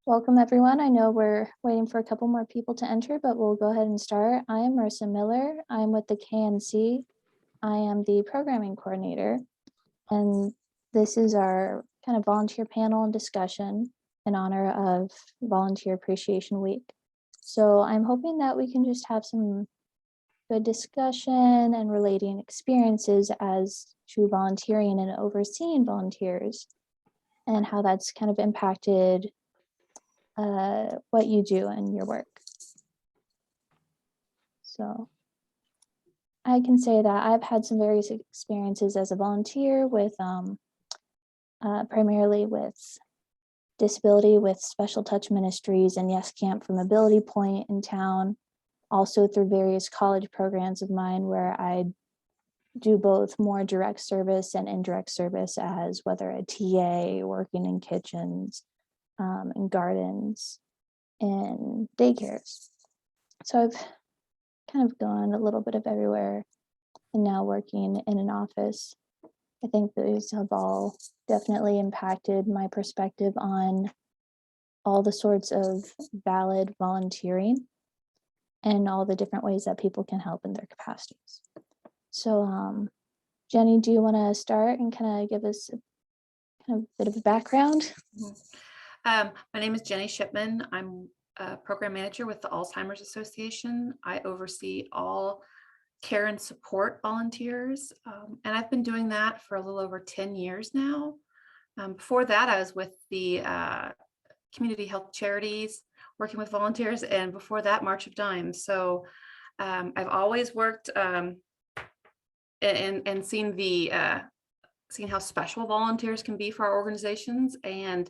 Welcome, everyone. I know we're waiting for a couple more people to enter, but we'll go ahead and start. I am Marissa Miller. I'm with the KNC. I am the programming coordinator, and this is our kind of volunteer panel and discussion in honor of Volunteer Appreciation Week. So I'm hoping that we can just have some good discussion and relating experiences as to volunteering and overseeing volunteers and how that's kind of impacted what you do in your work. So I can say that I've had some various experiences as a volunteer with primarily with disability with Special Touch Ministries and Yes Camp from Ability Point in town, also through various college programs of mine where I do both more direct service and indirect service as whether a TA, working in kitchens, in gardens, and daycares. So I've kind of gone a little bit of everywhere and now working in an office. I think those have all definitely impacted my perspective on all the sorts of valid volunteering and all the different ways that people can help in their capacities. So Jenny, do you want to start and kind of give us a kind of bit of a background? My name is Jenny Shipman. I'm a program manager with the Alzheimer's Association. I oversee all care and support volunteers, and I've been doing that for a little over 10 years now. Before that, I was with the community health charities, working with volunteers, and before that, March of Dimes. So I've always worked and seen seen how special volunteers can be for our organizations, and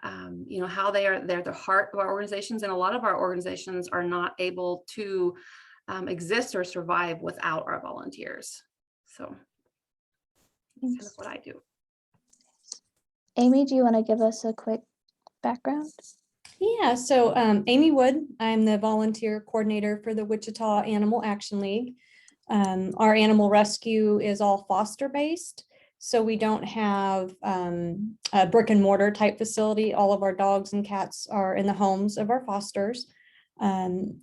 how they're the heart of our organizations, and a lot of our organizations are not able to exist or survive without our volunteers. So that's kind of what I do. Amy, do you want to give us a quick background? Yeah, so Amy Wood, I'm the volunteer coordinator for the Wichita Animal Action League. Our animal rescue is all foster based. So we don't have a brick and mortar type facility. All of our dogs and cats are in the homes of our fosters.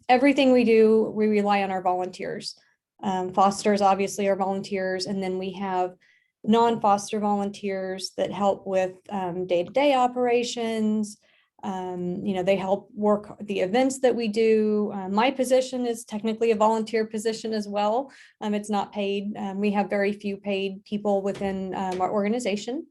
Everything we do, we rely on our volunteers. Fosters obviously are volunteers, and then we have non-foster volunteers that help with day-to-day operations. They help work the events that we do. My position is technically a volunteer position as well. It's not paid. We have very few paid people within our organization.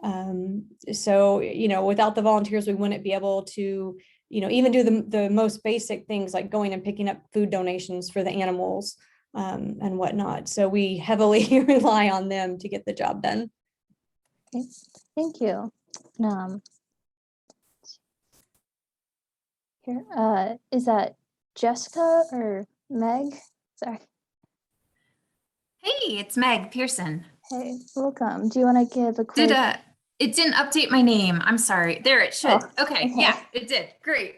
So, without the volunteers, we wouldn't be able to, even do the most basic things like going and picking up food donations for the animals and whatnot. So we heavily rely on them to get the job done. Okay. Thank you. Here, is that Jessica or Meg? Sorry. Hey, it's Meg Pearson. Hey, welcome. Do you want to give a quick? It didn't update my name. I'm sorry. There, it should. Oh, okay. Yeah, it did. Great.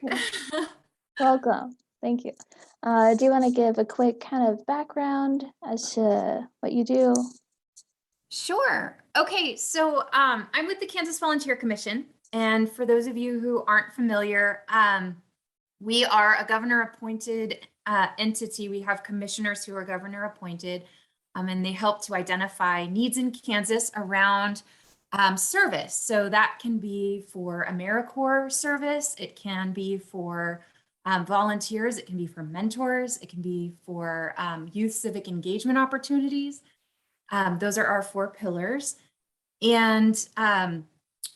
Welcome. Thank you. Do you want to give a quick kind of background as to what you do? Sure. Okay, so I'm with the Kansas Volunteer Commission, and for those of you who aren't familiar, we are a governor-appointed entity. We have commissioners who are governor-appointed, and they help to identify needs in Kansas around service. So that can be for AmeriCorps service. It can be for volunteers. It can be for mentors. It can be for youth civic engagement opportunities. Those are our 4 pillars. And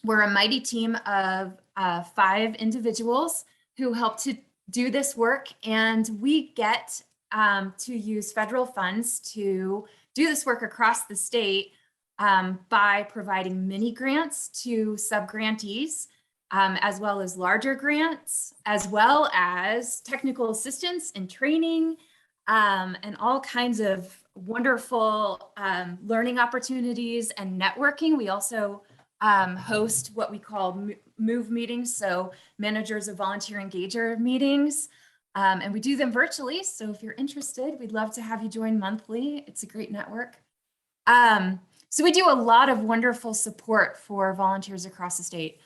we're a mighty team of 5 individuals who help to do this work. And we get to use federal funds to do this work across the state by providing mini grants to subgrantees, as well as larger grants, as well as technical assistance and training, and all kinds of wonderful learning opportunities and networking. We also host what we call MOVE meetings, so Managers of Volunteer Engager meetings, and we do them virtually. So if you're interested, we'd love to have you join monthly. It's a great network. So we do a lot of wonderful support for volunteers across the state.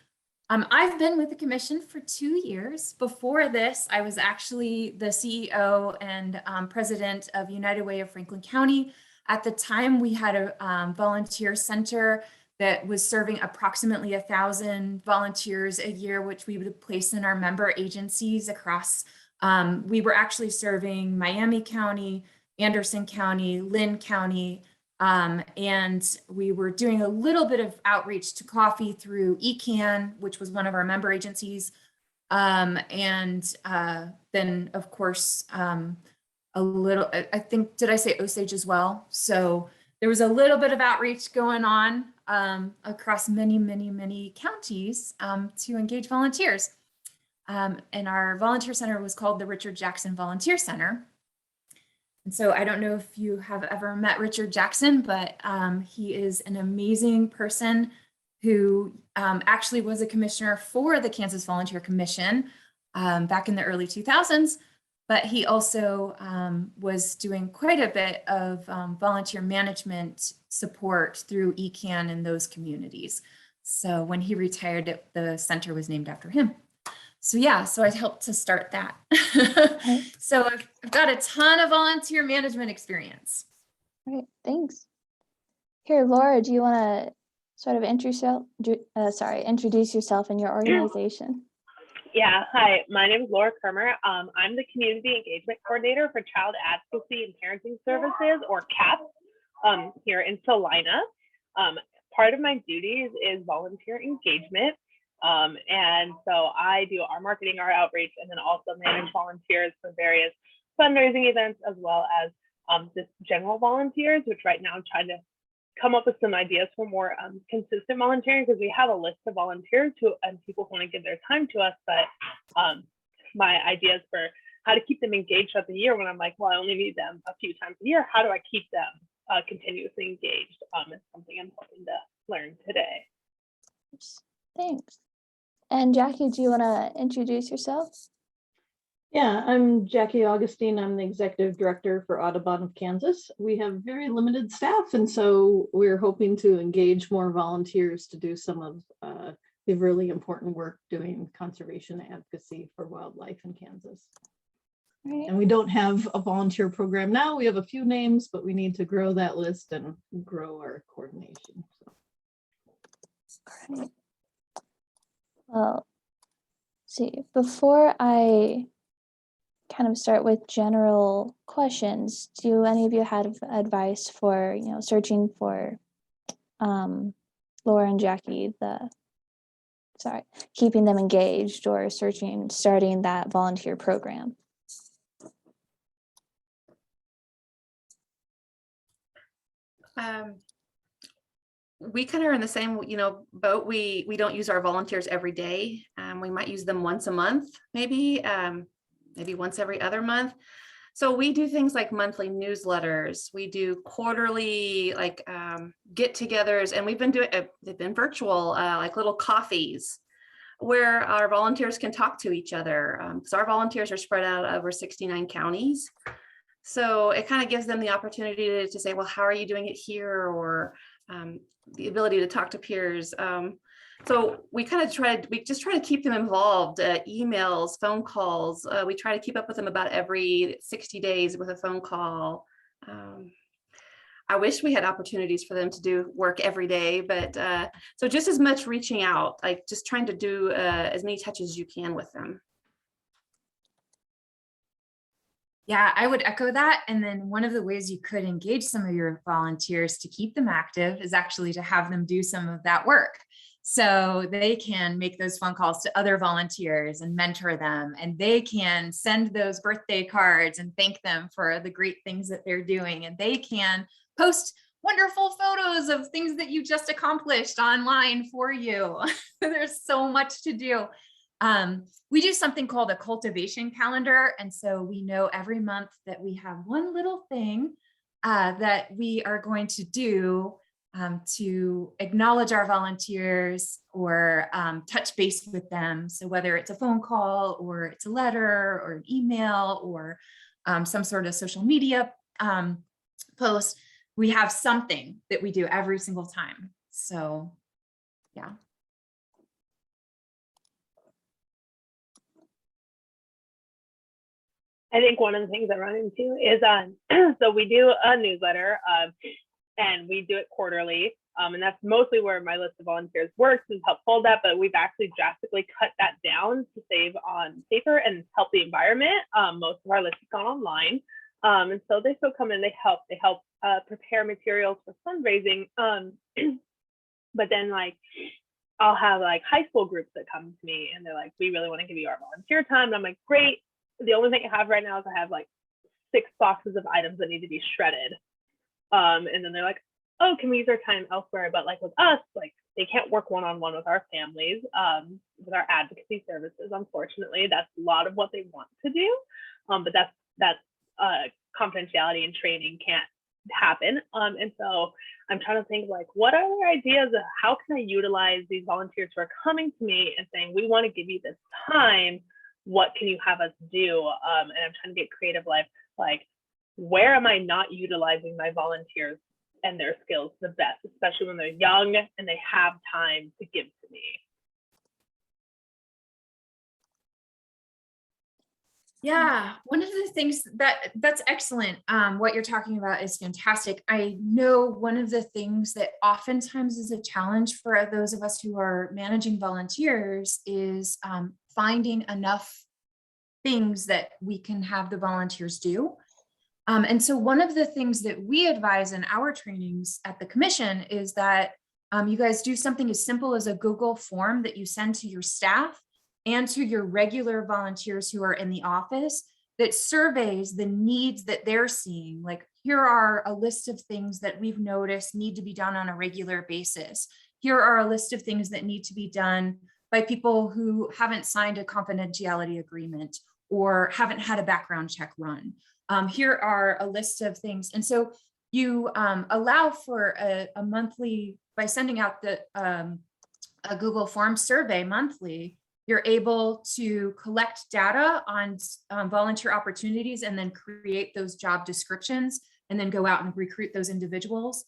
I've been with the commission for 2 years. Before this, I was actually the CEO and president of United Way of Franklin County. At the time, we had a volunteer center that was serving approximately 1,000 volunteers a year, which we would place in our member agencies across. We were actually serving Miami County, Anderson County, Lynn County, and we were doing a little bit of outreach to coffee through ECAN, which was one of our member agencies. Then of course, a little, I think, did I say Osage as well? So there was a little bit of outreach going on across many, many, many counties to engage volunteers. And our volunteer center was called the Richard Jackson Volunteer Center. And so I don't know if you have ever met Richard Jackson, but he is an amazing person who actually was a commissioner for the Kansas Volunteer Commission back in the early 2000s. But he also was doing quite a bit of volunteer management support through ECAN in those communities. So when he retired, the center was named after him. So yeah, so I helped to start that. So I've got a ton of volunteer management experience. Great, thanks. Here, Laura, do you want to sort of introduce yourself and your organization? Yeah, hi, my name is Laura Kermer. I'm the Community Engagement Coordinator for Child Advocacy and Parenting Services, or CAP, here in Salina. Part of my duties is volunteer engagement. And so I do our marketing, our outreach, and then also manage volunteers for various fundraising events, as well as just general volunteers, which right now I'm trying to come up with some ideas for more consistent volunteering, because we have a list of volunteers and people who want to give their time to us. But my ideas for how to keep them engaged throughout the year, when I'm like, well, I only need them a few times a year, how do I keep them continuously engaged? It's something I'm hoping to learn today. Thanks. And Jackie, do you want to introduce yourself? Yeah, I'm Jackie Augustine. I'm the executive director for Audubon of Kansas. We have very limited staff, and so we're hoping to engage more volunteers to do some of the really important work doing conservation advocacy for wildlife in Kansas. Right. And we don't have a volunteer program now. We have a few names, but we need to grow that list and grow our coordination. So. Great. Well, see, before I kind of start with general questions, do any of you have advice for, searching for Laura and Jackie, keeping them engaged, or starting that volunteer program? We kind of are in the same, boat. We don't use our volunteers every day. We might use them once a month, maybe once every other month. So we do things like monthly newsletters. We do quarterly get-togethers, and they've been virtual, like little coffees where our volunteers can talk to each other. So our volunteers are spread out over 69 counties. So it kind of gives them the opportunity to say, well, how are you doing it here? Or the ability to talk to peers. So we just try to keep them involved, emails, phone calls. We try to keep up with them about every 60 days with a phone call. I wish we had opportunities for them to do work every day, but so just as much reaching out, like just trying to do as many touches as you can with them. Yeah, I would echo that. And then one of the ways you could engage some of your volunteers to keep them active is actually to have them do some of that work. So they can make those phone calls to other volunteers and mentor them, and they can send those birthday cards and thank them for the great things that they're doing. And they can post wonderful photos of things that you just accomplished online for you. There's so much to do. We do something called a cultivation calendar. And so we know every month that we have one little thing that we are going to do to acknowledge our volunteers or touch base with them. So whether it's a phone call or it's a letter or an email or some sort of social media post, we have something that we do every single time. So yeah. I think one of the things I run into is so we do a newsletter and we do it quarterly. And that's mostly where my list of volunteers works and help hold that, but we've actually drastically cut that down to save on paper and help the environment. Most of our list has gone online. And so they still come in, they help prepare materials for fundraising. But then like, I'll have like high school groups that come to me and they're like, we really want to give you our volunteer time. And I'm like, great. The only thing I have right now is I have like 6 boxes of items that need to be shredded. And then they're like, oh, can we use our time elsewhere? But like with us, like they can't work one-on-one with our families, with our advocacy services. Unfortunately, that's a lot of what they want to do. But that's confidentiality and training can't happen. And so I'm trying to think like, what are the ideas of how can I utilize these volunteers who are coming to me and saying, we want to give you this time. What can you have us do? And I'm trying to get creative, like where am I not utilizing my volunteers and their skills the best, especially when they're young and they have time to give to me. Yeah, one of the things that's excellent. What you're talking about is fantastic. I know one of the things that oftentimes is a challenge for those of us who are managing volunteers is finding enough things that we can have the volunteers do. And so one of the things that we advise in our trainings at the commission is that you guys do something as simple as a Google form that you send to your staff and to your regular volunteers who are in the office that surveys the needs that they're seeing. Like, here are a list of things that we've noticed need to be done on a regular basis. Here are a list of things that need to be done by people who haven't signed a confidentiality agreement or haven't had a background check run. Here are a list of things. And so you allow for a monthly, by sending out a Google Form survey monthly, you're able to collect data on volunteer opportunities and then create those job descriptions and then go out and recruit those individuals.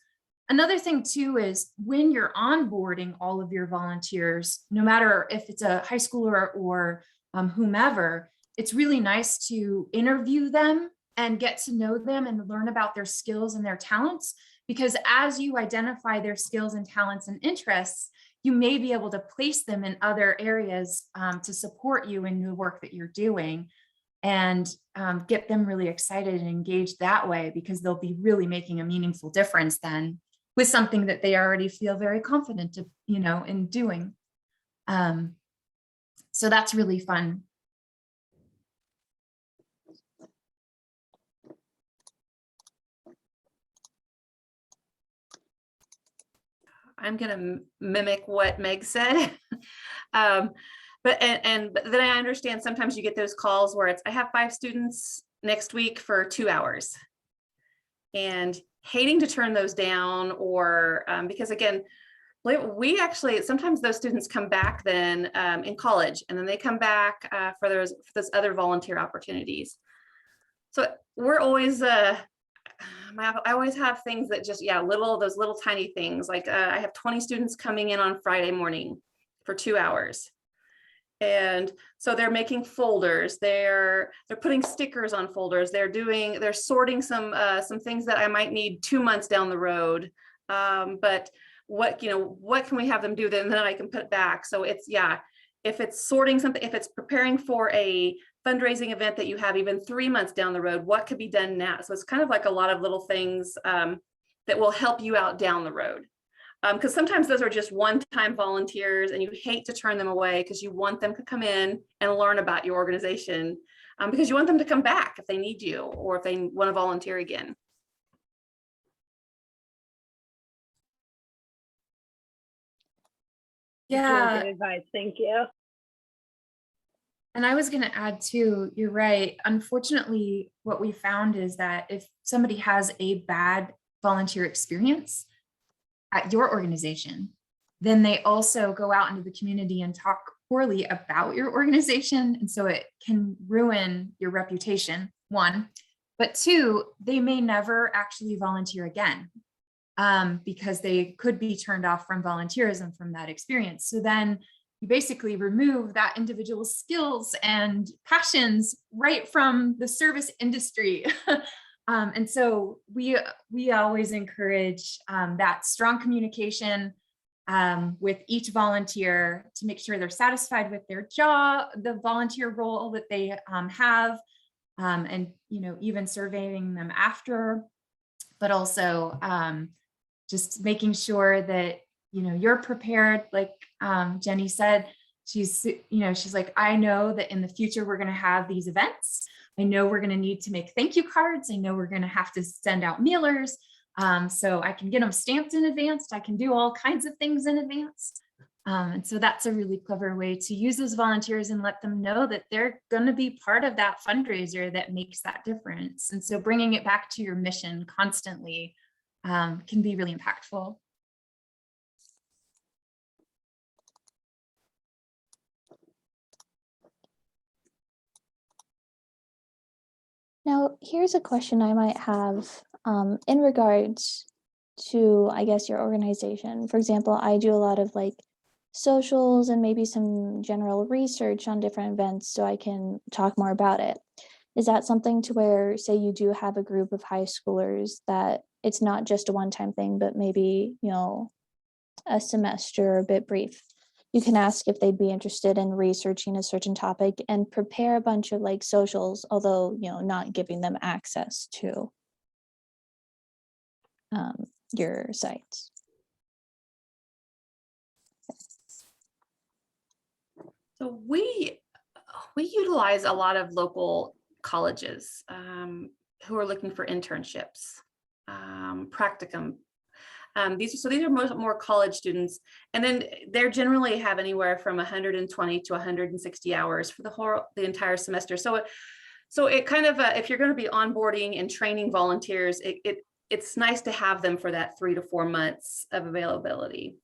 Another thing too is when you're onboarding all of your volunteers, no matter if it's a high schooler or whomever, it's really nice to interview them and get to know them and learn about their skills and their talents, because as you identify their skills and talents and interests, you may be able to place them in other areas to support you in the work that you're doing, and get them really excited and engaged that way, because they'll be really making a meaningful difference then with something that they already feel very confident to, in doing. So that's really fun. I'm going to mimic what Meg said. But then I understand sometimes you get those calls where it's, I have 5 students next week for 2 hours, and hating to turn those down, or because again, we actually, sometimes those students come back then in college, and then they come back for those other volunteer opportunities. So we're always, I always have things that just, those little tiny things. Like I have 20 students coming in on Friday morning for 2 hours. And so they're making folders, they're putting stickers on folders, they're sorting some things that I might need 2 months down the road. But what can we have them do then I can put it back. So it's, if it's sorting something, if it's preparing for a fundraising event that you have even 3 months down the road, what could be done now? So it's kind of like a lot of little things that will help you out down the road. Because sometimes those are just one-time volunteers and you hate to turn them away because you want them to come in and learn about your organization, because you want them to come back if they need you or if they want to volunteer again. Yeah. Good advice. Thank you. And I was going to add too, you're right. Unfortunately, what we found is that if somebody has a bad volunteer experience at your organization, then they also go out into the community and talk poorly about your organization. And so it can ruin your reputation, 1. But 2, they may never actually volunteer again because they could be turned off from volunteerism from that experience. So then you basically remove that individual's skills and passions right from the service industry. And so we always encourage that strong communication with each volunteer to make sure they're satisfied with their job, the volunteer role that they have, and even surveying them after, but also just making sure that you're prepared. Like Jenny said, she's like, I know that in the future we're going to have these events. I know we're going to need to make thank you cards. I know we're going to have to send out mailers. So I can get them stamped in advance. I can do all kinds of things in advance. And so that's a really clever way to use those volunteers and let them know that they're going to be part of that fundraiser that makes that difference. And so bringing it back to your mission constantly can be really impactful. Now, here's a question I might have in regards to, I guess, your organization. For example, I do a lot of like socials and maybe some general research on different events so I can talk more about it. Is that something to where, say you do have a group of high schoolers, that it's not just a one-time thing, but maybe, a semester, a bit brief? You can ask if they'd be interested in researching a certain topic and prepare a bunch of like socials, although, not giving them access to your sites. So we utilize a lot of local colleges who are looking for internships, practicum. These are more college students, and then they generally have anywhere from 120 to 160 hours for the entire semester. So it kind of if you're going to be onboarding and training volunteers, it's nice to have them for that 3 to 4 months of availability.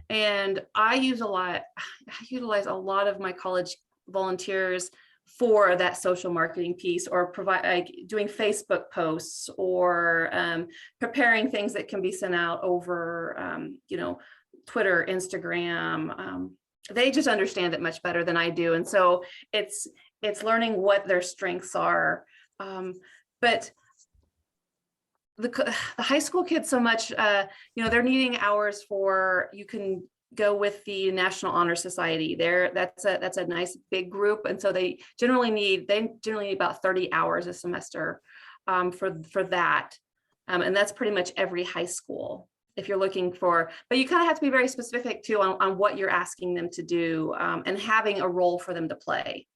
And I utilize a lot of my college volunteers for that social marketing piece, or doing Facebook posts, or preparing things that can be sent out over Twitter, Instagram. They just understand it much better than I do, and so it's learning what their strengths are. But the high school kids, so much they're needing hours for, you can go with the National Honor Society there. That's a nice big group, and so they generally need about 30 hours a semester for that, and that's pretty much every high school if you're looking for. But you kind of have to be very specific too on what you're asking them to do, and having a role for them to play.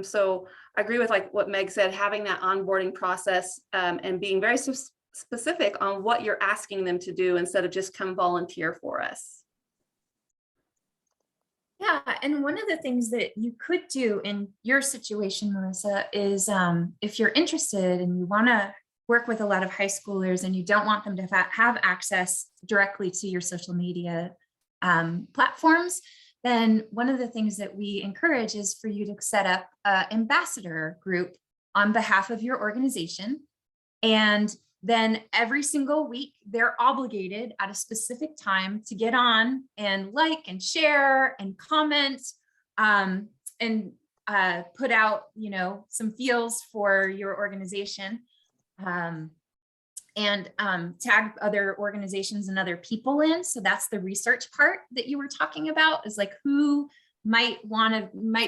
So I agree with like what Meg said, having that onboarding process, and being very specific on what you're asking them to do instead of just come volunteer for us. Yeah, and one of the things that you could do in your situation, Marissa, is if you're interested and you want to work with a lot of high schoolers and you don't want them to have access directly to your social media platforms, then one of the things that we encourage is for you to set up an ambassador group on behalf of your organization. And then every single week, they're obligated at a specific time to get on and like and share and comment, and put out, some feels for your organization, and tag other organizations and other people in. So that's the research part that you were talking about, is like who might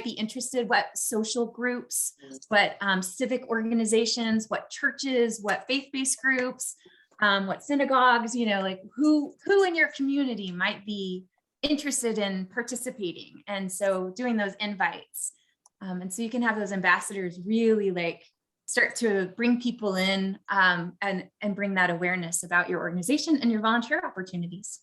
be interested, what social groups, what civic organizations, what churches, what faith-based groups, what synagogues, like who in your community might be interested in participating. And so doing those invites. And so you can have those ambassadors really like start to bring people in, and bring that awareness about your organization and your volunteer opportunities.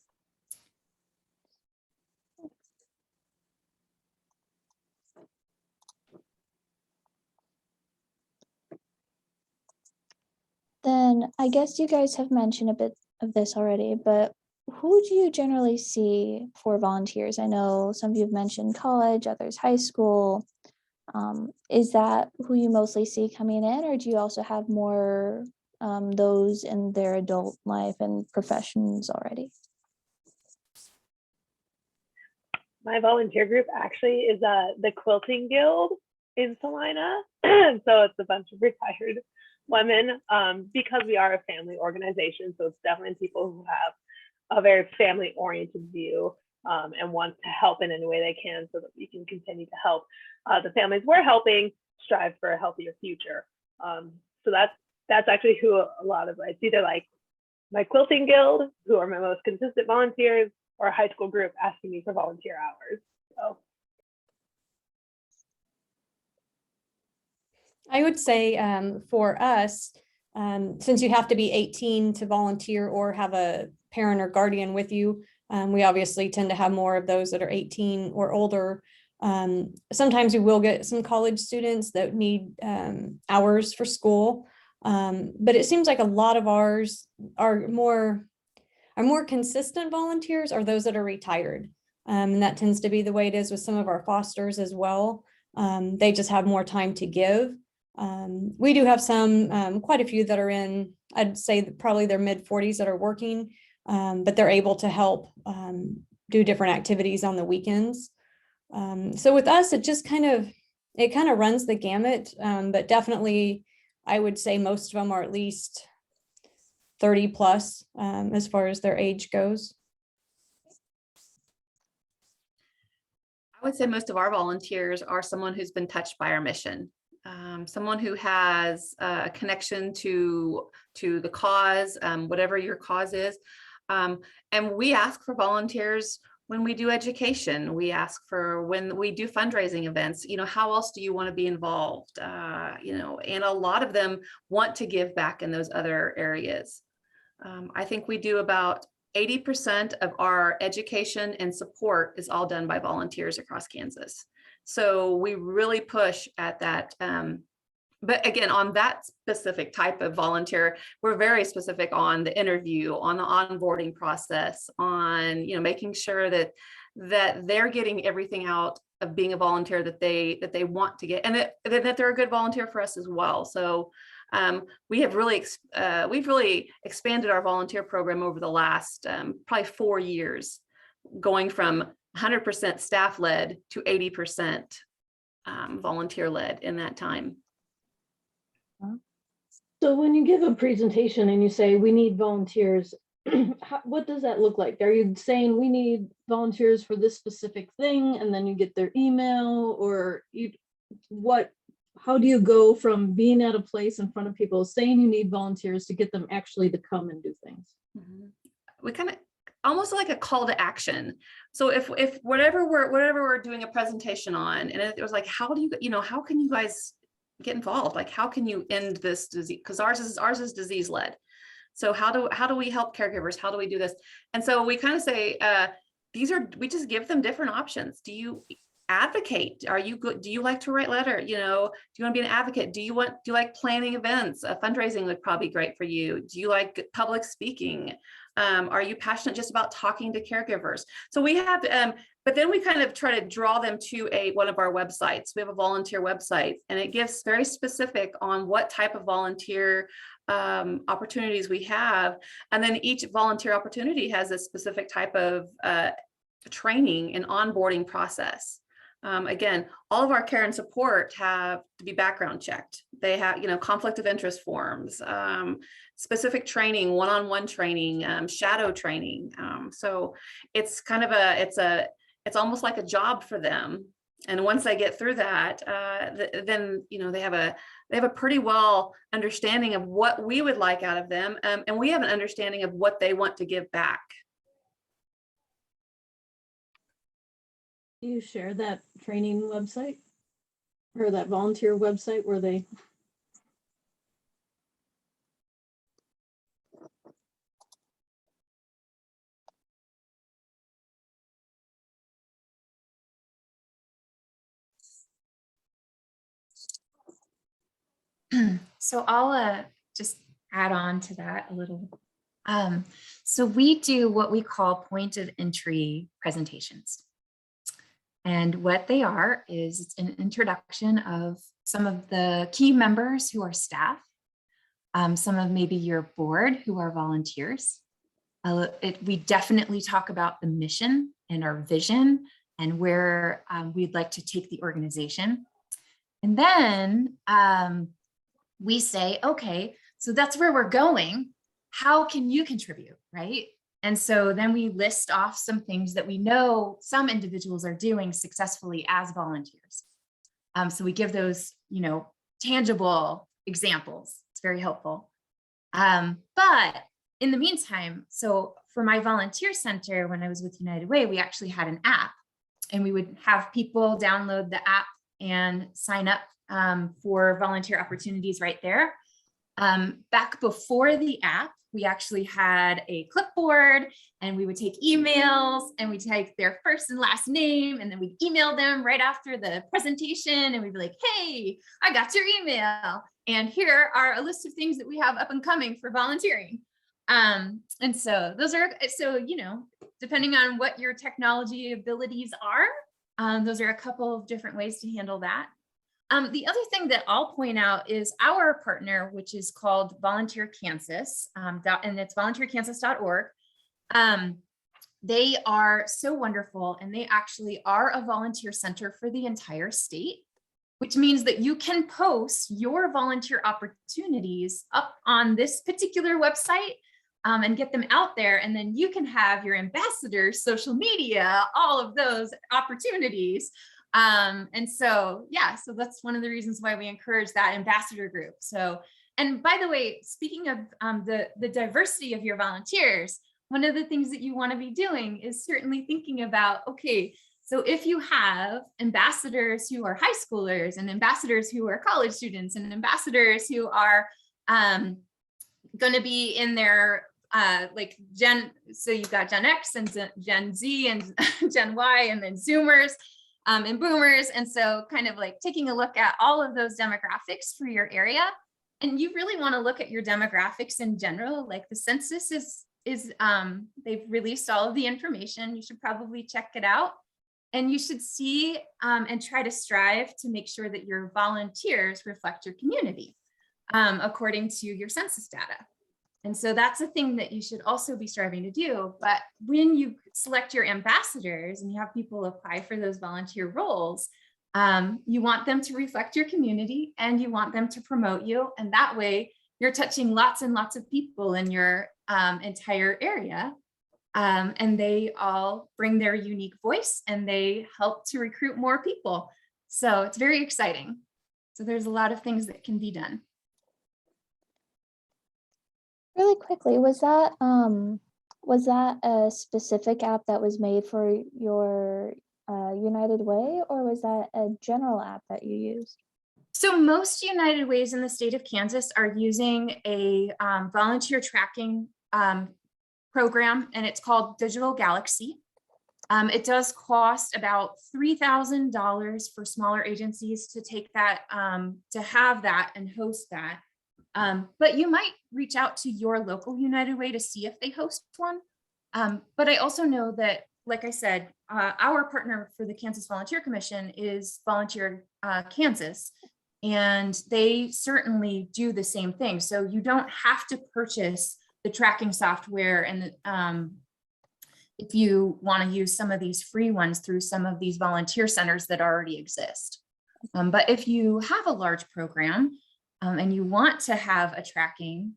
Then I guess you guys have mentioned a bit of this already, but who do you generally see for volunteers? I know some of you have mentioned college, others high school. Is that who you mostly see coming in, or do you also have more those in their adult life and professions already? My volunteer group actually is the Quilting Guild in Salina. So it's a bunch of retired women, because we are a family organization. So it's definitely people who have a very family oriented view, and want to help in any way they can so that we can continue to help the families we're helping strive for a healthier future. So that's actually who a lot of, it's either like my Quilting Guild, who are my most consistent volunteers, or a high school group asking me for volunteer hours. So I would say for us, since you have to be 18 to volunteer or have a parent or guardian with you, we obviously tend to have more of those that are 18 or older. Sometimes we will get some college students that need hours for school, but it seems like a lot of ours are more consistent volunteers are those that are retired. And that tends to be the way it is with some of our fosters as well. They just have more time to give. We do have some, quite a few that are in, I'd say probably their mid-40s that are working, but they're able to help do different activities on the weekends. So with us, it just kind of runs the gamut, but definitely I would say most of them are at least 30 plus as far as their age goes. I would say most of our volunteers are someone who's been touched by our mission. Someone who has a connection to the cause, whatever your cause is. And we ask for volunteers when we do education. We ask for when we do fundraising events, how else do you want to be involved? And a lot of them want to give back in those other areas. I think we do about 80% of our education and support is all done by volunteers across Kansas. So we really push at that. But again, on that specific type of volunteer, we're very specific on the interview, on the onboarding process, on making sure that they're getting everything out of being a volunteer that they want to get, and that they're a good volunteer for us as well. So we've really expanded our volunteer program over the last probably 4 years, going from 100% staff led to 80% volunteer led in that time. So when you give a presentation and you say we need volunteers, what does that look like? Are you saying we need volunteers for this specific thing, and then you get their email, or how do you go from being at a place in front of people saying you need volunteers to get them actually to come and do things? We kind of almost like a call to action. So if whatever we're doing a presentation on, and it was like, how can you guys get involved? Like, how can you end this disease? Because ours is disease led. So how do we help caregivers? How do we do this? And so we kind of say, we just give them different options. Do you advocate? Are you good? Do you like to write letter? Do you want to be an advocate? Do you like planning events? Fundraising would probably be great for you. Do you like public speaking? Are you passionate just about talking to caregivers? So we have, but then we kind of try to draw them to one of our websites. We have a volunteer website, and it gives very specific on what type of volunteer opportunities we have. And then each volunteer opportunity has a specific type of training and onboarding process. Again, all of our care and support have to be background checked. They have, conflict of interest forms, specific training, one-on-one training, shadow training. So it's kind of it's almost like a job for them. And once they get through that, then, they have a pretty well understanding of what we would like out of them. And we have an understanding of what they want to give back. Do you share that training website or that volunteer website where they? So I'll just add on to that a little. So we do what we call point of entry presentations. And what they are is it's an introduction of some of the key members who are staff, some of maybe your board who are volunteers. We definitely talk about the mission and our vision and where we'd like to take the organization. And then we say, okay, so that's where we're going. How can you contribute, right? And so then we list off some things that we know some individuals are doing successfully as volunteers. So we give those, tangible examples. It's very helpful. But in the meantime, so for my volunteer center, when I was with United Way, we actually had an app, and we would have people download the app and sign up for volunteer opportunities right there. Back before the app, we actually had a clipboard, and we would take emails, and we take their first and last name, and then we'd email them right after the presentation, and we'd be like, hey, I got your email, and here are a list of things that we have up and coming for volunteering. And so those are, depending on what your technology abilities are, those are a couple of different ways to handle that. The other thing that I'll point out is our partner, which is called Volunteer Kansas, and it's volunteerkansas.org. They are so wonderful, and they actually are a volunteer center for the entire state, which means that you can post your volunteer opportunities up on this particular website and get them out there. And then you can have your ambassadors, social media, all of those opportunities. And so, so that's one of the reasons why we encourage that ambassador group. So, and by the way, speaking of the diversity of your volunteers, one of the things that you want to be doing is certainly thinking about, okay, so if you have ambassadors who are high schoolers, and ambassadors who are college students, and ambassadors who are going to be in their so you've got Gen X and Gen Z and Gen Y, and then Zoomers and boomers. And so kind of like taking a look at all of those demographics for your area. And you really want to look at your demographics in general. Like the census is they've released all of the information. You should probably check it out. And you should see and try to strive to make sure that your volunteers reflect your community according to your census data. And so that's a thing that you should also be striving to do. But when you select your ambassadors and you have people apply for those volunteer roles, you want them to reflect your community, and you want them to promote you. And that way you're touching lots and lots of people in your entire area. And they all bring their unique voice, and they help to recruit more people. So it's very exciting. So there's a lot of things that can be done. Really quickly, was that a specific app that was made for your United Way, or was that a general app that you used? So most United Ways in the state of Kansas are using a volunteer tracking program, and it's called Digital Galaxy. It does cost about $3,000 for smaller agencies to take that, to have that and host that. But you might reach out to your local United Way to see if they host one. But I also know that, like I said, our partner for the Kansas Volunteer Commission is Volunteer Kansas, and they certainly do the same thing. So you don't have to purchase the tracking software, and if you want to use some of these free ones through some of these volunteer centers that already exist. But if you have a large program, and you want to have a tracking,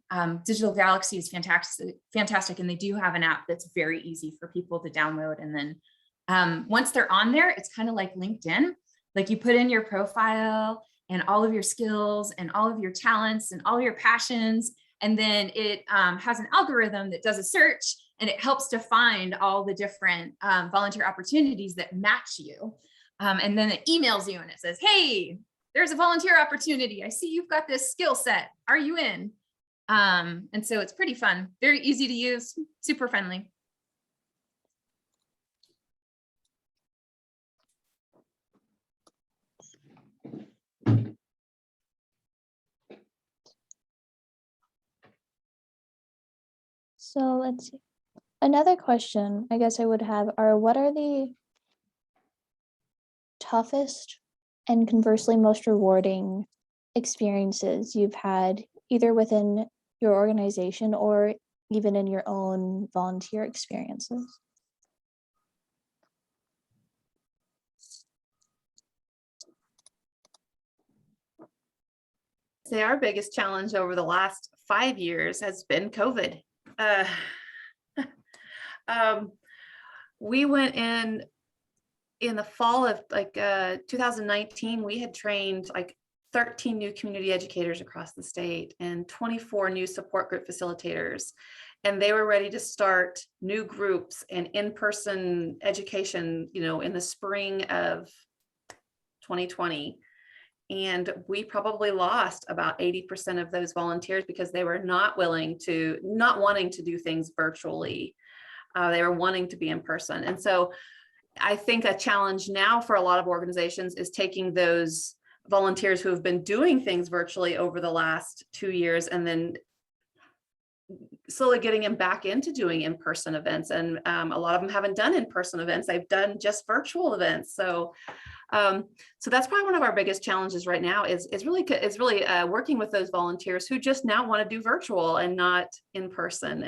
Digital Galaxy is fantastic, and they do have an app that's very easy for people to download. And then once they're on there, it's kind of like LinkedIn. Like you put in your profile and all of your skills and all of your talents and all your passions, and then it has an algorithm that does a search, and it helps to find all the different volunteer opportunities that match you. And then it emails you and it says, hey, there's a volunteer opportunity. I see you've got this skill set. Are you in? And so it's pretty fun, very easy to use, super friendly. So let's see. Another question I guess I would have are, what are the toughest and conversely most rewarding experiences you've had either within your organization or even in your own volunteer experiences? say our biggest challenge over the last 5 years has been COVID. Uh, we went in the fall of 2019, we had trained like 13 new community educators across the state and 24 new support group facilitators. And they were ready to start new groups and in-person education, in the spring of 2020. And we probably lost about 80% of those volunteers because they were not wanting to do things virtually. They were wanting to be in person. And so I think a challenge now for a lot of organizations is taking those volunteers who have been doing things virtually over the last 2 years and then slowly getting them back into doing in-person events. And a lot of them haven't done in-person events. They've done just virtual events. So that's probably one of our biggest challenges right now is really working with those volunteers who just now want to do virtual and not in person.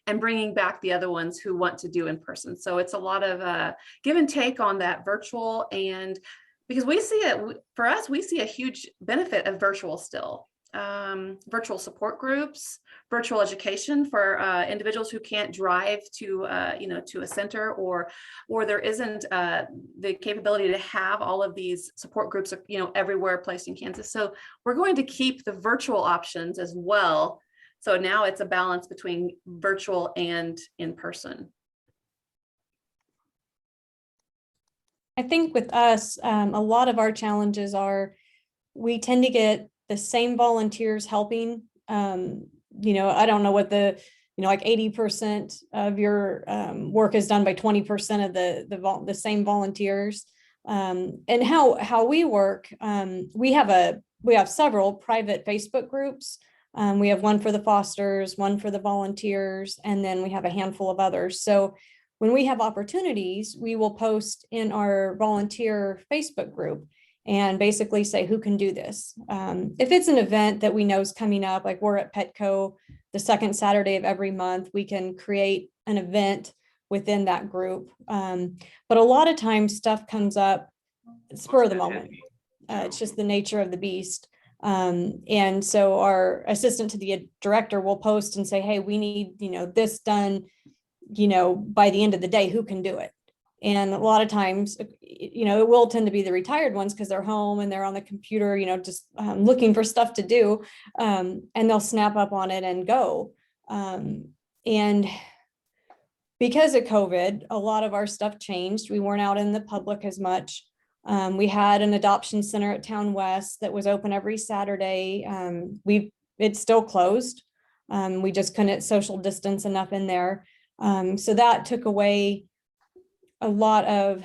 And bringing back the other ones who want to do in person. So it's a lot of give and take on that virtual. And because we see a huge benefit of virtual still. Virtual support groups, virtual education for individuals who can't drive to a center, or there isn't the capability to have all of these support groups everywhere placed in Kansas. So we're going to keep the virtual options as well. So now it's a balance between virtual and in person. I think with us, a lot of our challenges are we tend to get the same volunteers helping. I don't know what like 80% of your work is done by 20% of the same volunteers. And how we work, we have several private Facebook groups. We have one for the fosters, one for the volunteers, and then we have a handful of others. So when we have opportunities, we will post in our volunteer Facebook group and basically say who can do this. If it's an event that we know is coming up, like we're at Petco the second Saturday of every month, we can create an event within that group. But a lot of times stuff comes up spur of the moment. It's just the nature of the beast. And so our assistant to the director will post and say, hey, we need, this done, by the end of the day, who can do it? And a lot of times, it will tend to be the retired ones because they're home and they're on the computer, just looking for stuff to do, and they'll snap up on it and go. And because of COVID, a lot of our stuff changed. We weren't out in the public as much. We had an adoption center at Town West that was open every Saturday. It's still closed. We just couldn't social distance enough in there. So that took away a lot of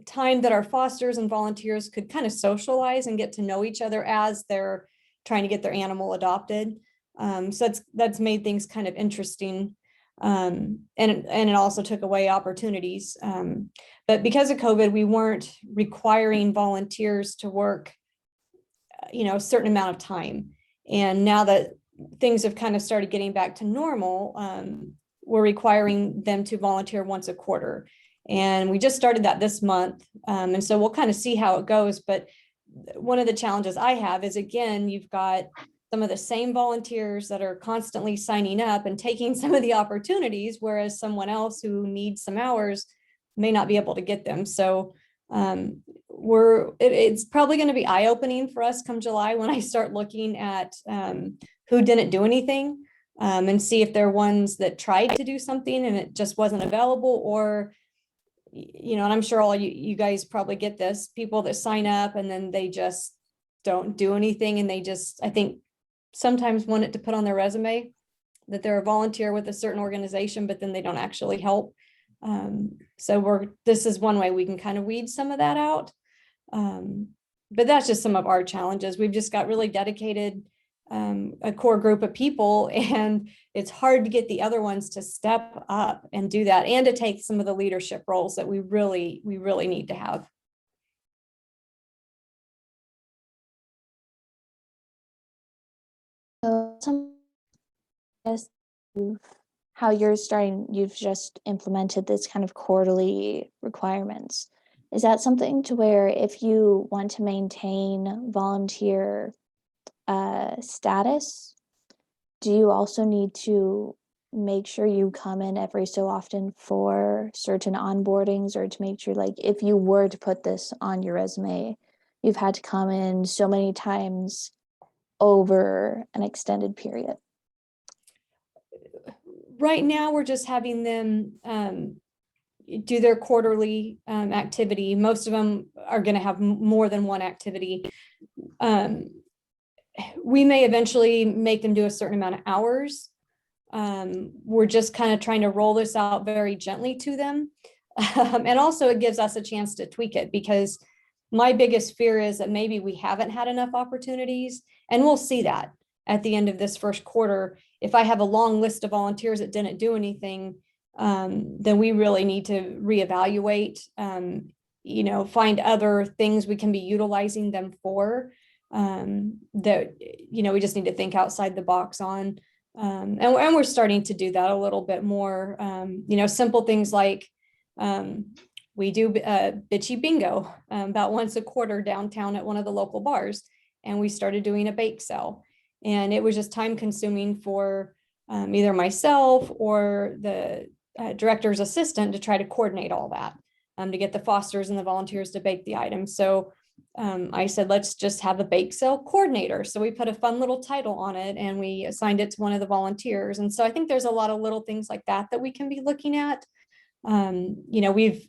time that our fosters and volunteers could kind of socialize and get to know each other as they're trying to get their animal adopted. So that's made things kind of interesting. And it also took away opportunities. But because of COVID, we weren't requiring volunteers to work, a certain amount of time. And now that things have kind of started getting back to normal, we're requiring them to volunteer once a quarter. And we just started that this month. And so we'll kind of see how it goes. But one of the challenges I have is, again, you've got some of the same volunteers that are constantly signing up and taking some of the opportunities, whereas someone else who needs some hours may not be able to get them. So it's probably going to be eye-opening for us come July when I start looking at who didn't do anything, and see if they're ones that tried to do something and it just wasn't available, or and I'm sure all you guys probably get this, people that sign up and then they just don't do anything, and they just, I think, sometimes want it to put on their resume that they're a volunteer with a certain organization, but then they don't actually help. So this is one way we can kind of weed some of that out. But that's just some of our challenges. We've just got really dedicated, a core group of people, and it's hard to get the other ones to step up and do that, and to take some of the leadership roles that we really need to have. So how you've just implemented this kind of quarterly requirements. Is that something to where if you want to maintain volunteer status, do you also need to make sure you come in every so often for certain onboardings, or to make sure, like, if you were to put this on your resume, you've had to come in so many times over an extended period? Right now, we're just having them do their quarterly activity. Most of them are going to have more than one activity. We may eventually make them do a certain amount of hours. We're just kind of trying to roll this out very gently to them. And also it gives us a chance to tweak it, because my biggest fear is that maybe we haven't had enough opportunities, and we'll see that at the end of this first quarter. If I have a long list of volunteers that didn't do anything, then we really need to reevaluate, find other things we can be utilizing them for, that, we just need to think outside the box on. And we're starting to do that a little bit more. Simple things like we do bitchy bingo about once a quarter downtown at one of the local bars, and we started doing a bake sale. And it was just time consuming for either myself or the director's assistant to try to coordinate all that, to get the fosters and the volunteers to bake the items. So I said, let's just have a bake sale coordinator. So we put a fun little title on it and we assigned it to one of the volunteers. And so I think there's a lot of little things like that that we can be looking at. We've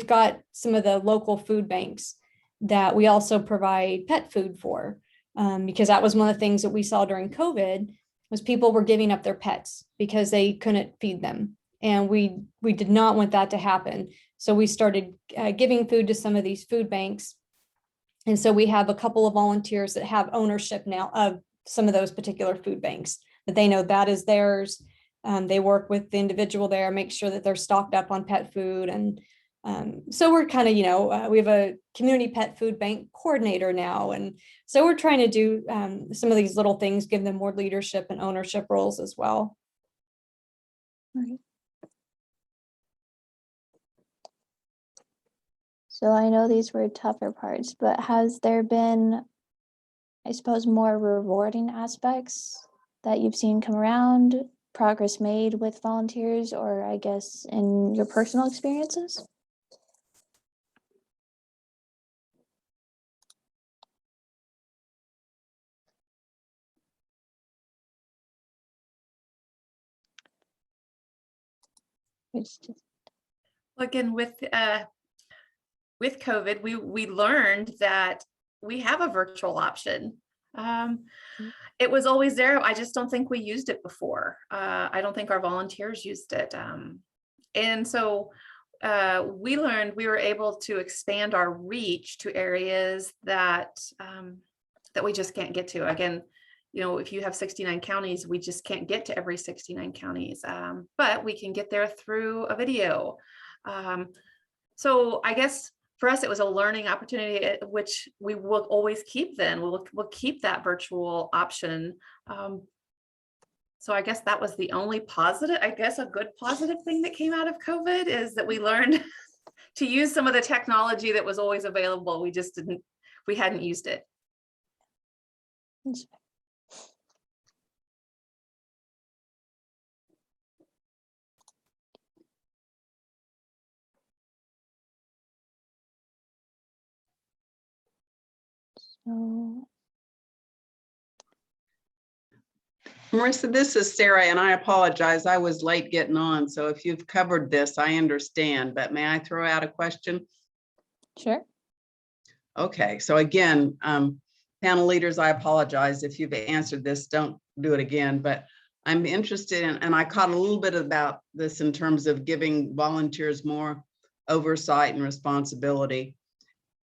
got some of the local food banks that we also provide pet food for, because that was one of the things that we saw during COVID, was people were giving up their pets because they couldn't feed them. And we did not want that to happen. So we started giving food to some of these food banks. And so we have a couple of volunteers that have ownership now of some of those particular food banks, that they know that is theirs. They work with the individual there, make sure that they're stocked up on pet food. And so we're kind of, we have a community pet food bank coordinator now. And so we're trying to do some of these little things, give them more leadership and ownership roles as well. Right. So I know these were tougher parts, but has there been, I suppose, more rewarding aspects that you've seen come around, progress made with volunteers, or I guess in your personal experiences? It's just, Again, with COVID, we learned that we have a virtual option. It was always there. I just don't think we used it before. I don't think our volunteers used it. And so we learned we were able to expand our reach to areas that that we just can't get to. Again, if you have 69 counties, we just can't get to every 69 counties, but we can get there through a video. So I guess for us, it was a learning opportunity, which we will always keep then. We'll keep that virtual option. So I guess that was the only positive, I guess a good positive thing that came out of COVID, is that we learned to use some of the technology that was always available. We hadn't used it. it's so, Marissa, this is Sarah, and I apologize. I was late getting on. So if you've covered this, I understand, but may I throw out a question? sure. Okay, so again, panel leaders, I apologize if you've answered this, don't do it again, but I'm interested in, and I caught a little bit about this in terms of giving volunteers more oversight and responsibility.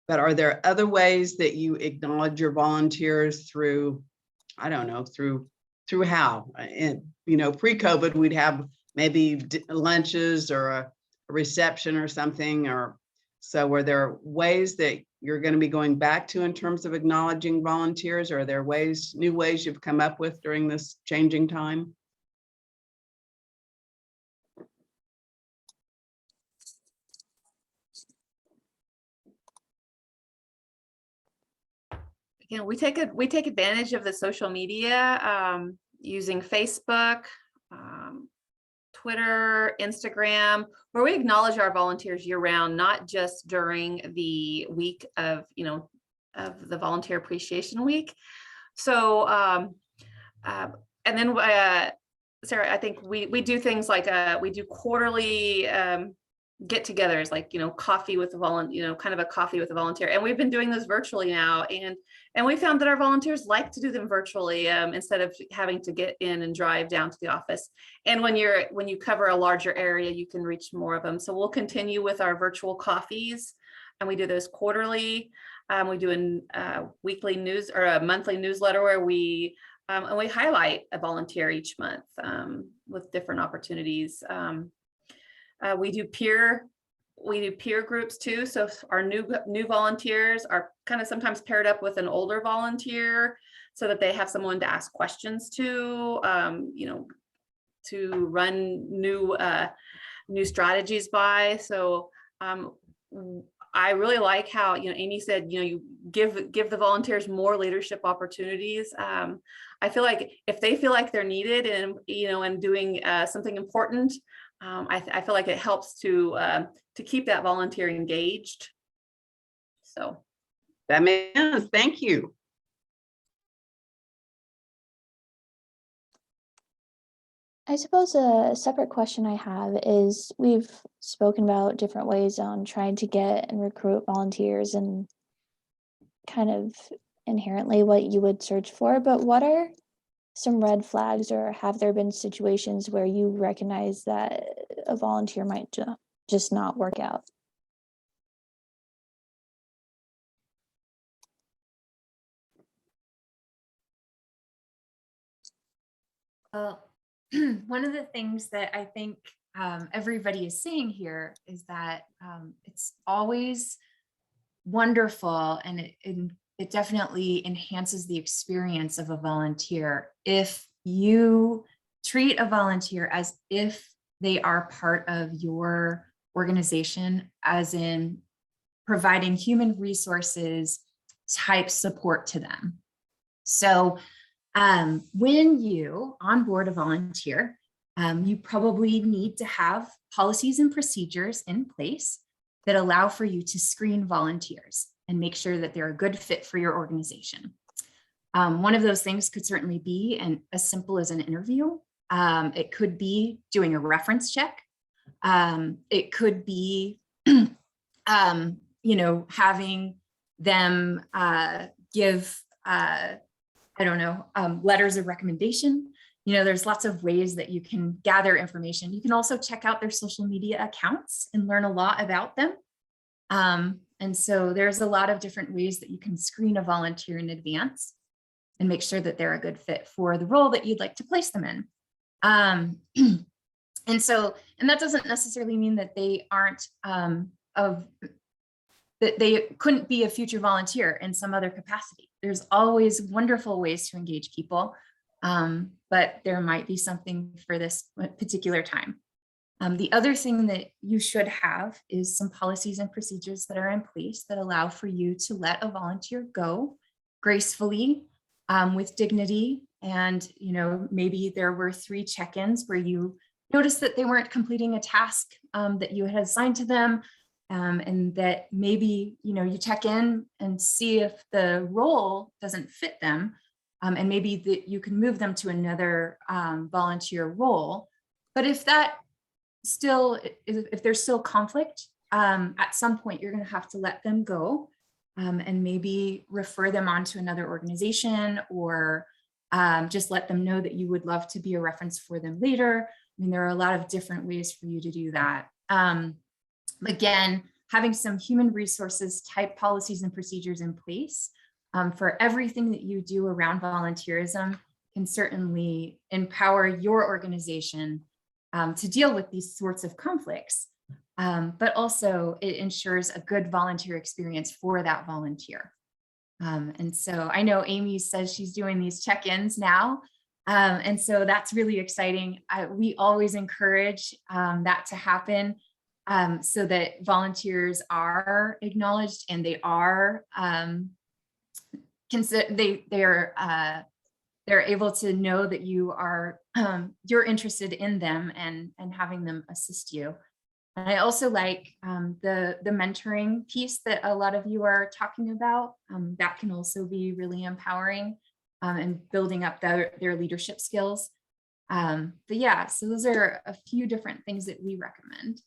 But are there other ways that you acknowledge your volunteers through, I don't know, through how? And, pre-COVID, we'd have maybe lunches or a reception or something, or so were there ways that you're going to be going back to in terms of acknowledging volunteers? Or are there new ways you've come up with during this changing time? you know, we take advantage of the social media, using Facebook, Twitter, Instagram, where we acknowledge our volunteers year round, not just during the week of, you know, of the Volunteer Appreciation Week. So, and then, Sarah, I think we do things like, we do quarterly get-togethers, like, you know, coffee with a volunteer, you know, kind of a coffee with a volunteer. And we've been doing those virtually now. And we found that our volunteers like to do them virtually, instead of having to get in and drive down to the office. And when you cover a larger area, you can reach more of them. So we'll continue with our virtual coffees, and we do those quarterly. We do a weekly news or a monthly newsletter where we highlight a volunteer each month, with different opportunities. We do peer groups too. So our new volunteers are kind of sometimes paired up with an older volunteer so that they have someone to ask questions to, you know, to run new strategies by. So I really like how, you know, Amy said, you know, you give the volunteers more leadership opportunities. I feel like if they feel like they're needed and, you know, and doing something important, I feel like it helps to keep that volunteer engaged. So That makes sense. Thank you. I suppose a separate question I have is we've spoken about different ways on trying to get and recruit volunteers and kind of inherently what you would search for, but what are some red flags, or have there been situations where you recognize that a volunteer might just not work out? Well, one of the things that I think everybody is saying here is that it's always wonderful, and it definitely enhances the experience of a volunteer if you treat a volunteer as if they are part of your organization, as in providing human resources type support to them. So when you onboard a volunteer, you probably need to have policies and procedures in place that allow for you to screen volunteers and make sure that they're a good fit for your organization. One of those things could certainly be as simple as an interview. It could be doing a reference check. It could be, you know, having them give, I don't know, letters of recommendation. You know, there's lots of ways that you can gather information. You can also check out their social media accounts and learn a lot about them. And so there's a lot of different ways that you can screen a volunteer in advance and make sure that they're a good fit for the role that you'd like to place them in. And that doesn't necessarily mean that they aren't that they couldn't be a future volunteer in some other capacity. There's always wonderful ways to engage people, but there might be something for this particular time. The other thing that you should have is some policies and procedures that are in place that allow for you to let a volunteer go gracefully, with dignity. And, you know, maybe there were 3 check-ins where you noticed that they weren't completing a task that you had assigned to them. And that maybe, you know, you check in and see if the role doesn't fit them. And maybe that you can move them to another volunteer role. But if there's still conflict, at some point you're going to have to let them go, and maybe refer them on to another organization, or just let them know that you would love to be a reference for them later. I mean, there are a lot of different ways for you to do that. Again, having some human resources type policies and procedures in place for everything that you do around volunteerism can certainly empower your organization to deal with these sorts of conflicts, but also it ensures a good volunteer experience for that volunteer. And so I know Amy says she's doing these check-ins now. And so that's really exciting. We always encourage that to happen, so that volunteers are acknowledged and they are they're able to know that you are you're interested in them and having them assist you. And I also like the mentoring piece that a lot of you are talking about. That can also be really empowering and building up their leadership skills. But yeah, so those are a few different things that we recommend.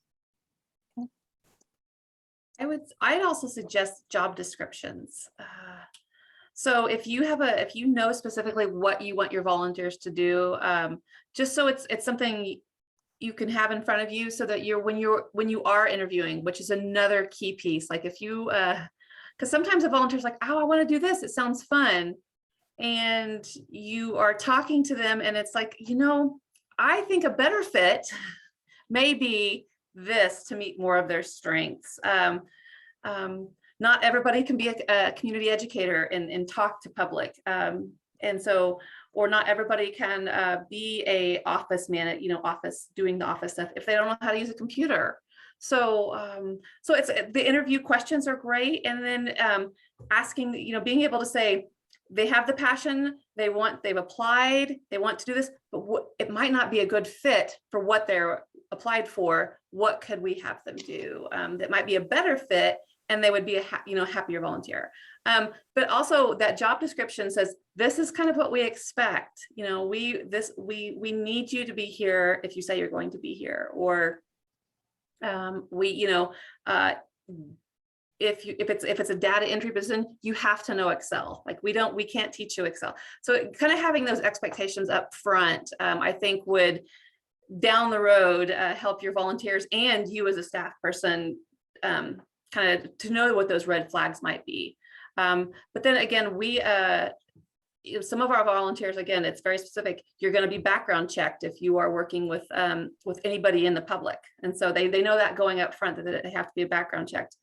I'd also suggest job descriptions. So if you know specifically what you want your volunteers to do, just so it's something you can have in front of you, so that when you are interviewing, which is another key piece. Like if you, because sometimes a volunteer's like, oh, I want to do this, it sounds fun, and you are talking to them, and it's like, I think a better fit may be this to meet more of their strengths. Not everybody can be a community educator and talk to public. And so, or not everybody can be a office man, doing the office stuff if they don't know how to use a computer. So, so it's the interview questions are great. And then asking, being able to say, they have the passion, they've applied, they want to do this, but it might not be a good fit for what they're applied for. What could we have them do that might be a better fit, and they would be a happier volunteer. But also that job description says, this is kind of what we expect. We need you to be here if you say you're going to be here, or if it's a data entry position, you have to know Excel. Like we can't teach you Excel. So kind of having those expectations up front, I think would down the road help your volunteers and you as a staff person kind of to know what those red flags might be. But then again, some of our volunteers, again, it's very specific. You're going to be background checked if you are working with anybody in the public. And so they know that going up front that they have to be background checked.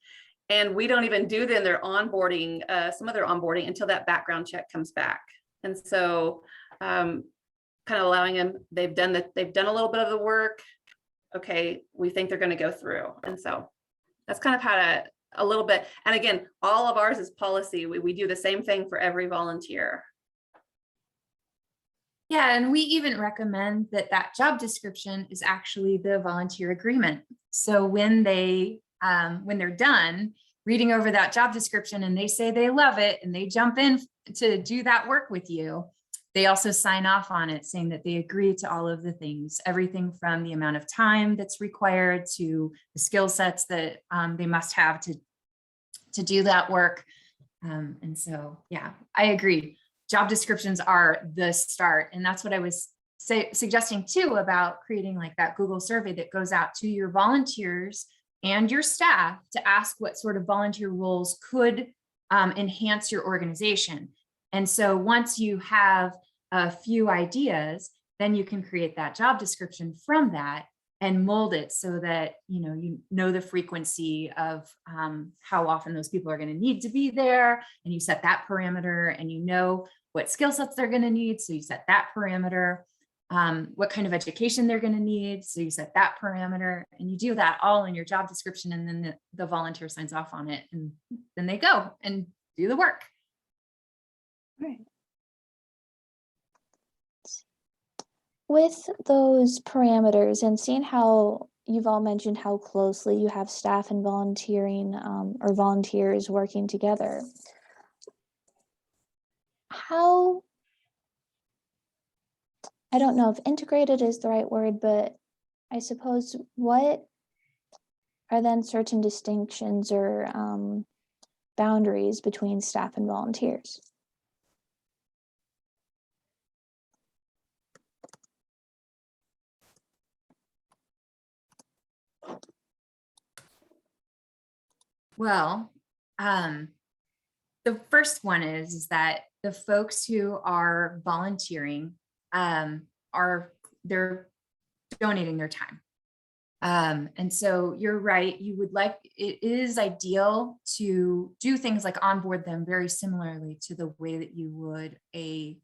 And we don't even do their onboarding, some of their onboarding until that background check comes back. And so kind of allowing them, they've done a little bit of the work. Okay, we think they're going to go through. And so that's kind of how a little bit. And again, all of ours is policy. We do the same thing for every volunteer. Yeah, and we even recommend that job description is actually the volunteer agreement. So when they're done reading over that job description and they say they love it and they jump in to do that work with you, they also sign off on it saying that they agree to all of the things, everything from the amount of time that's required to the skill sets that they must have to do that work. And so, yeah, I agree. Job descriptions are the start. And that's what I was suggesting too, about creating like that Google survey that goes out to your volunteers and your staff to ask what sort of volunteer roles could enhance your organization. And so once you have a few ideas, then you can create that job description from that and mold it so that you know the frequency of how often those people are going to need to be there, and you set that parameter, and you know what skill sets they're going to need, so you set that parameter, what kind of education they're going to need, so you set that parameter, and you do that all in your job description, and then the volunteer signs off on it, and then they go and do the work. Right. With those parameters and seeing how you've all mentioned how closely you have staff and volunteering or volunteers working together, how, I don't know if integrated is the right word, but I suppose what are then certain distinctions or boundaries between staff and volunteers? Well, the first one is that the folks who are volunteering they're donating their time. And so you're right, it is ideal to do things like onboard them very similarly to the way that you would a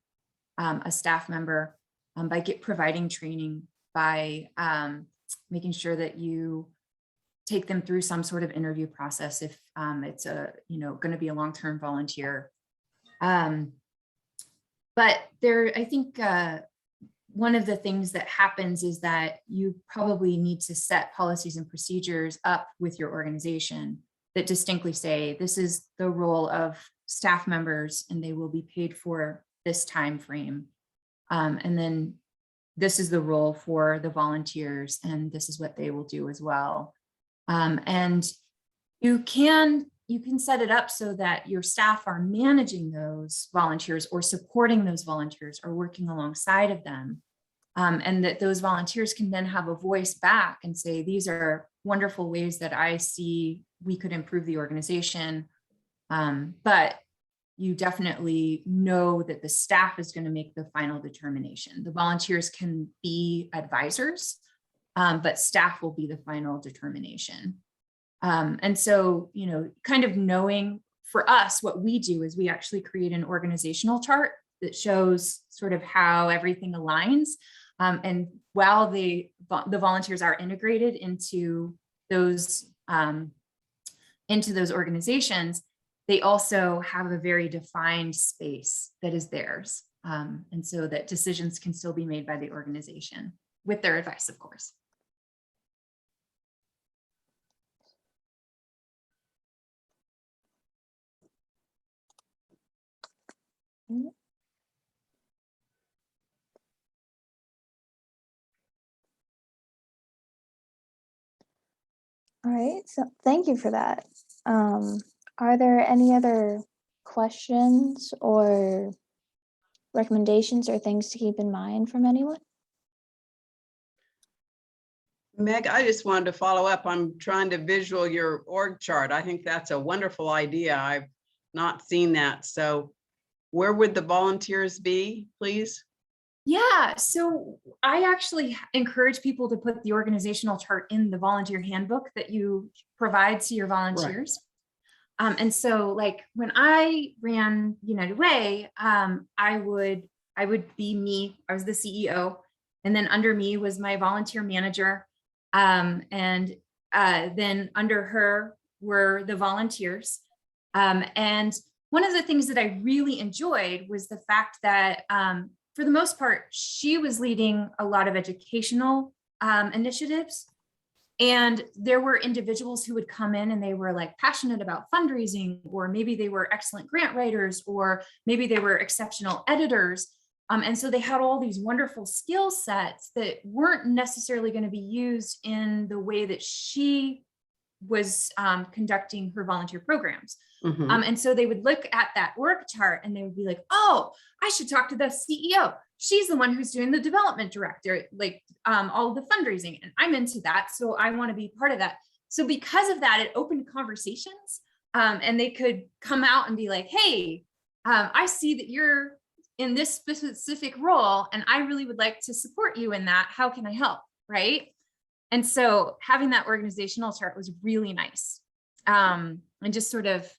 staff member by providing training, by making sure that you take them through some sort of interview process if it's going to be a long-term volunteer. But I think one of the things that happens is that you probably need to set policies and procedures up with your organization that distinctly say, this is the role of staff members and they will be paid for this time frame. And then this is the role for the volunteers and this is what they will do as well. And you can set it up so that your staff are managing those volunteers or supporting those volunteers or working alongside of them. And that those volunteers can then have a voice back and say, these are wonderful ways that I see we could improve the organization. But you definitely know that the staff is going to make the final determination. The volunteers can be advisors, but staff will be the final determination. And so, you know, kind of knowing for us, what we do is we actually create an organizational chart that shows sort of how everything aligns. And while the volunteers are integrated into those organizations, they also have a very defined space that is theirs. And so that decisions can still be made by the organization with their advice, of course. All right, so thank you for that. Are there any other questions or recommendations or things to keep in mind from anyone? Meg, I just wanted to follow up. I'm trying to visual your org chart. I think that's a wonderful idea. I've not seen that. So where would the volunteers be, please? Yeah, so I actually encourage people to put the organizational chart in the volunteer handbook that you provide to your volunteers. And so like when I ran United Way, I would be me, I was the CEO, and then under me was my volunteer manager. And then under her were the volunteers. And one of the things that I really enjoyed was the fact that for the most part, she was leading a lot of educational initiatives. And there were individuals who would come in and they were like passionate about fundraising, or maybe they were excellent grant writers, or maybe they were exceptional editors. And so they had all these wonderful skill sets that weren't necessarily going to be used in the way that she was conducting her volunteer programs. Mhm. And so they would look at that org chart and they would be like, oh, I should talk to the CEO. She's the one who's doing the development director, like all the fundraising. And I'm into that. So I want to be part of that. So because of that, it opened conversations and they could come out and be like, hey, I see that you're in this specific role and I really would like to support you in that. How can I help? Right. And so having that organizational chart was really nice. And just sort of,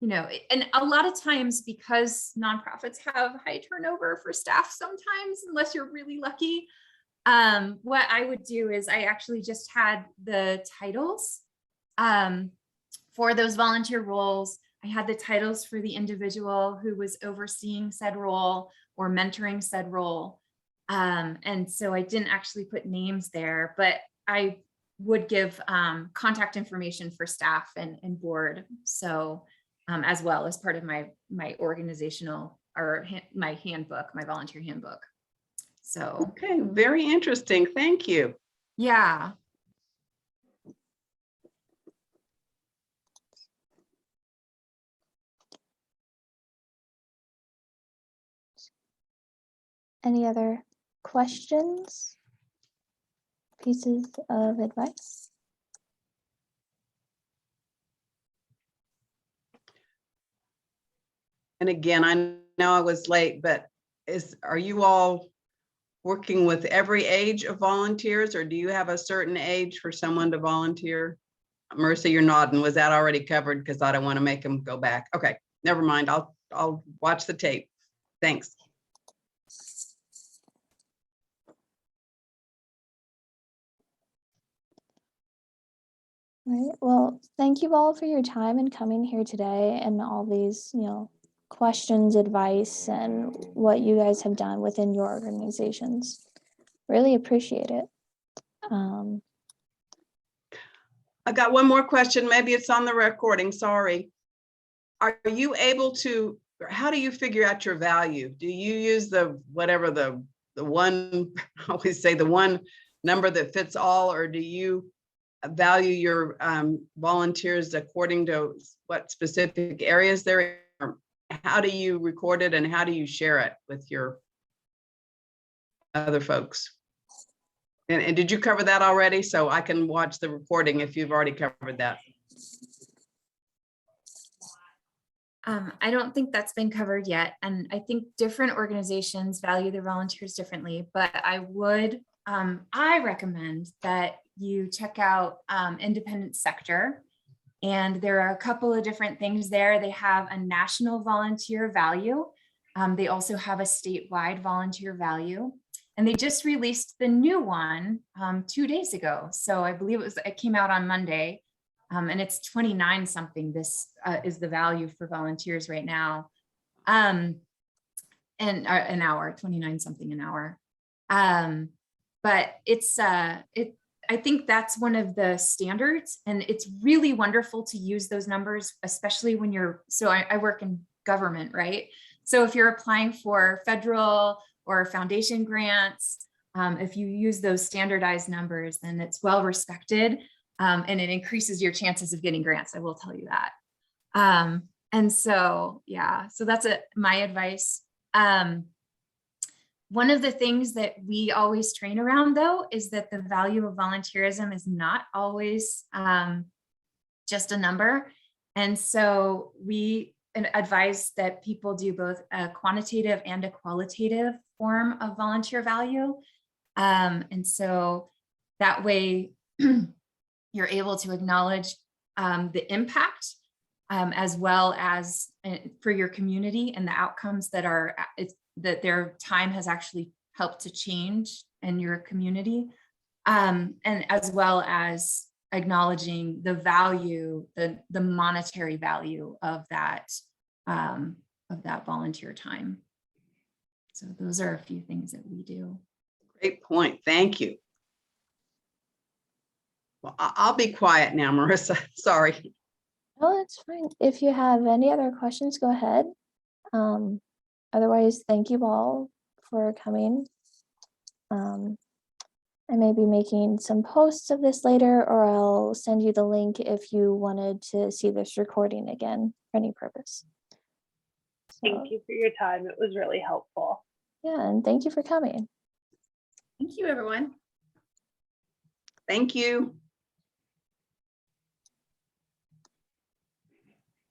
you know, and a lot of times because nonprofits have high turnover for staff sometimes, unless you're really lucky, what I would do is I actually just had the titles for those volunteer roles. I had the titles for the individual who was overseeing said role or mentoring said role. And so I didn't actually put names there, but I would give contact information for staff and board. So as well as part of my organizational or my handbook, my volunteer handbook. So. Okay, very interesting. Thank you. Yeah. Any other questions? Pieces of advice? And again, I know I was late, but are you all working with every age of volunteers, or do you have a certain age for someone to volunteer? Marissa, you're nodding. Was that already covered? Because I don't want to make them go back. Okay, never mind. I'll watch the tape. Thanks. Right. Well, thank you all for your time and coming here today and all these, questions, advice, and what you guys have done within your organizations. Really appreciate it. I got one more question. Maybe it's on the recording. Sorry. Are you able to, how do you figure out your value? Do you use the one, I always say the one number that fits all, or do you value your volunteers according to what specific areas they're in? How do you record it and how do you share it with your other folks? And did you cover that already? So I can watch the recording if you've already covered that. I don't think that's been covered yet. And I think different organizations value their volunteers differently, but I recommend that you check out Independent Sector. And there are a couple of different things there. They have a national volunteer value. They also have a statewide volunteer value. And they just released the new one 2 days ago. So I believe it came out on Monday. And it's 29 something. This is the value for volunteers right now. And an hour, 29 something an hour. But I think that's one of the standards, and it's really wonderful to use those numbers, especially when I work in government, right? So if you're applying for federal or foundation grants, if you use those standardized numbers, then it's well respected. And it increases your chances of getting grants. I will tell you that. And so, yeah, so that's my advice. One of the things that we always train around, though, is that the value of volunteerism is not always just a number. And so we advise that people do both a quantitative and a qualitative form of volunteer value. And so that way, you're able to acknowledge the impact as well as for your community and the outcomes that their time has actually helped to change in your community, and as well as acknowledging the value, the monetary value of that volunteer time. So those are a few things that we do. Great point. Thank you. Well, I'll be quiet now, Marissa. Sorry. No, that's fine. If you have any other questions, go ahead. Otherwise, thank you all for coming. I may be making some posts of this later, or I'll send you the link if you wanted to see this recording again for any purpose. Thank you for your time. It was really helpful. Yeah, and thank you for coming. Thank you, everyone. Thank you.